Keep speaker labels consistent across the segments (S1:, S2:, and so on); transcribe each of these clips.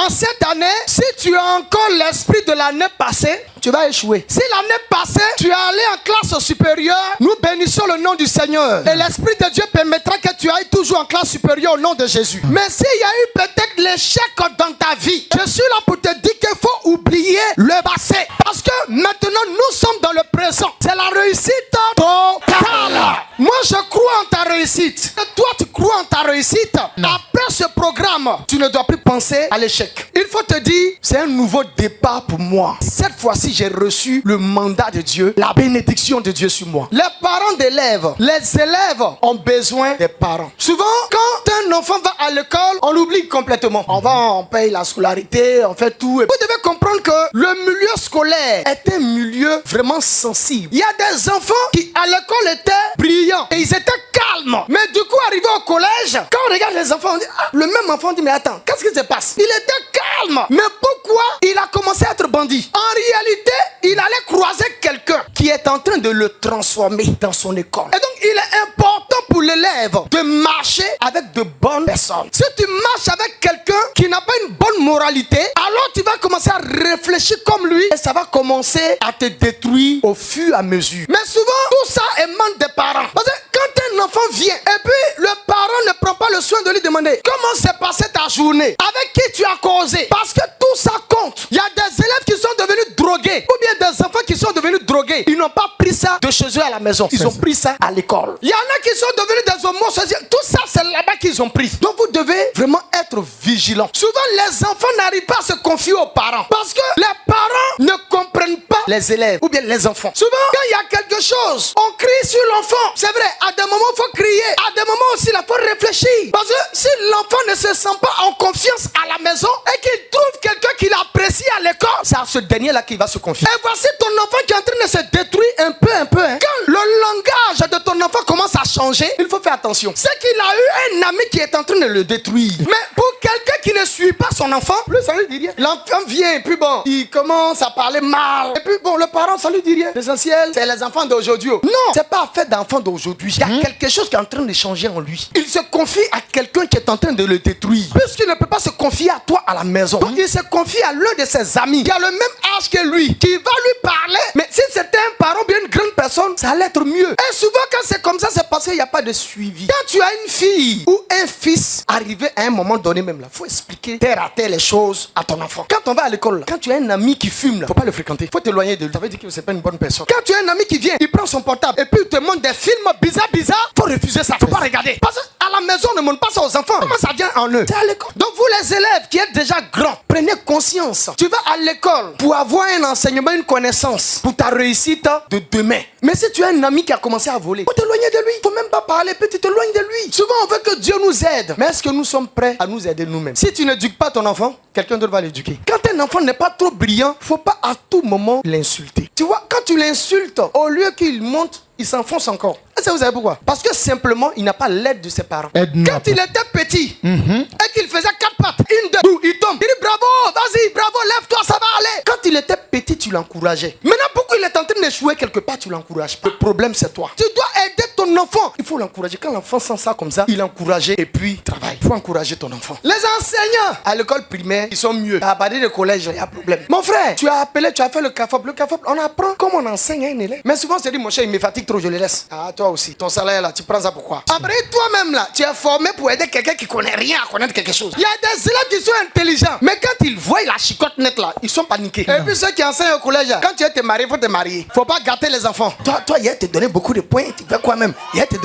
S1: en cette année, si tu as encore l'esprit de l'année passée, tu vas échouer. Si l'année passée, tu es allé en classe supérieure, nous bénissons le nom du Seigneur. Et l'Esprit de Dieu permettra que tu ailles toujours en classe supérieure au nom de Jésus. Mais s'il y a eu peut-être l'échec dans ta vie, je suis là pour te dire qu'il faut oublier le passé. Parce que maintenant, nous sommes dans le présent. C'est la réussite totale. Moi, je crois en ta réussite. Et toi, tu crois en ta réussite. Après ce programme, tu ne dois plus penser à l'échec. Il faut te dire, c'est un nouveau départ pour moi. Cette fois-ci, j'ai reçu le mandat de Dieu, la bénédiction de Dieu sur moi. Les parents d'élèves, les élèves ont besoin des parents. Souvent, quand un enfant va à l'école, on l'oublie complètement. On paye la scolarité, on fait tout. Et vous devez comprendre que le milieu scolaire est un milieu vraiment sensible. Il y a des enfants qui, à l'école, étaient brillants et ils étaient calmes. Mais du coup, arrivé au collège, quand on regarde les enfants, on dit, le même enfant dit, mais attends, qu'est-ce qui se passe? Il était calme. Mais pourquoi il a commencé à être bandit? En réalité, il allait croiser quelqu'un qui est en train de le transformer dans son école. Et donc, il est important pour l'élève de marcher avec de bonnes personnes. Si tu marches avec quelqu'un qui n'a pas une bonne moralité, alors tu vas commencer à réfléchir comme lui et ça va commencer à te détruire au fur et à mesure. Mais souvent, tout ça émane des parents. Parce que quand un enfant vient et puis le parent ne prend pas le soin de lui demander comment s'est passée ta journée, avec qui tu as causé, parce que tout ça compte. Il y a des élèves qui sont devenus drogués ou bien des enfants qui sont devenus drogués. Ils n'ont pas pris ça de chez eux à la maison. Ils ont pris ça à l'école. Il y en a qui sont devenus des homosexuels. Tout ça, c'est là-bas qu'ils ont pris. Donc vous devez vraiment être vigilants. Souvent, les enfants n'arrivent pas à se confier aux parents parce que les parents ne comprennent pas les élèves ou bien les enfants. Souvent, quand il y a quelque chose, on crie sur l'enfant. C'est vrai, à des moments, il faut crier. À des moments aussi, il faut réfléchir. Parce que si l'enfant ne se sent pas en confiance à la maison et qu'il trouve quelqu'un qui l'apprécie à l'école, c'est à ce dernier-là qu'il va se confier. Et voici ton enfant qui est en train de se détruire un peu. Hein. Quand le langage de ton enfant commence à changer, il faut faire attention. C'est qu'il a eu un ami qui est en train de le détruire. Mais pour quelqu'un qui ne suit pas son enfant, ça lui dit rien. L'enfant vient et puis bon, il commence à parler mal. Et puis bon, le parent, ça lui dit rien. L'essentiel, c'est les enfants d'aujourd'hui. Non, c'est pas fait d'enfants d'aujourd'hui. Il y a quelque chose qui est en train de changer en lui. Il se confie à quelqu'un qui est en train de le détruire. Puisqu'il ne peut pas se confier à toi à la maison. Donc il se confie à l'un de ses amis qui a le même âge que lui, qui va lui parler. Mais si c'était un parent bien une grande personne, ça allait être mieux. Et souvent quand c'est comme ça, c'est parce qu'il n'y a pas de suivi. Quand tu as une fille ou un fils, arrivé à un moment donné même là, faut expliquer terre à terre les choses à ton enfant. Quand on va à l'école là, quand tu as un ami qui fume là, faut pas le fréquenter, faut t'éloigner de lui. Ça veut dire que c'est pas une bonne personne. Quand tu as un ami qui vient, il prend son portable et puis il te montre des films bizarres, faut refuser ça, faut pas regarder. Parce qu'à la maison, on ne montre pas ça aux enfants. Comment ça vient en eux? C'est à l'école. Donc vous les élèves qui êtes déjà grands, prenez conscience. Tu vas à l'école pour avoir un enseignement, une connaissance pour ta réussite de demain. Mais si tu as un ami qui a commencé à voler, faut t'éloigner de lui. Faut même pas parler, puis tu t'éloignes de lui. Souvent on veut que Dieu nous aide. Mais est-ce que nous sommes prêts à nous aider nous-mêmes? Si tu n'éduques pas ton enfant, quelqu'un d'autre va l'éduquer. Quand un enfant n'est pas trop brillant, faut pas à tout moment l'insulter. Tu vois, quand tu l'insultes, au lieu qu'il monte, il s'enfonce encore. Est-ce que vous savez pourquoi? Parce que simplement, il n'a pas l'aide de ses parents. Quand il était petit et qu'il faisait 4 pattes, une, deux, il tombe. Il dit bravo, vas-y, bravo, lève-toi, ça va aller. Quand il était petit, tu l'encourageais. Maintenant, pourquoi il est en train d'échouer quelque part, tu l'encourages pas. Le problème, c'est toi. Tu dois aider ton enfant. Il faut l'encourager. Quand l'enfant sent ça comme ça, il l'encourage et puis il travaille. Il faut encourager ton enfant. Les enseignants à l'école primaire, ils sont mieux. À partir du collège, il y a problème. Mon frère, tu as appelé, tu as fait le CAFOP. Le CAFOP, on apprend comment on enseigne à un élève. Mais souvent, on se dit, mon cher, il me fatigue trop, je le laisse. Ah, toi aussi. Ton salaire là, tu prends ça pourquoi? Après, toi-même là, tu es formé pour aider quelqu'un qui connaît rien à connaître quelque chose. Il y a des élèves qui sont intelligents, mais quand ils voient la chicotte nette là, ils sont paniqués. Et puis ceux qui enseignent au collège, quand tu es te marier, il faut te marier. Faut pas gâter les enfants. Toi, il a te donné beaucoup de points. Tu fais quoi même? Il a te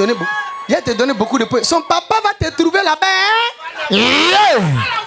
S1: donné beaucoup de points. Son papa va te trouver là-bas. Hein?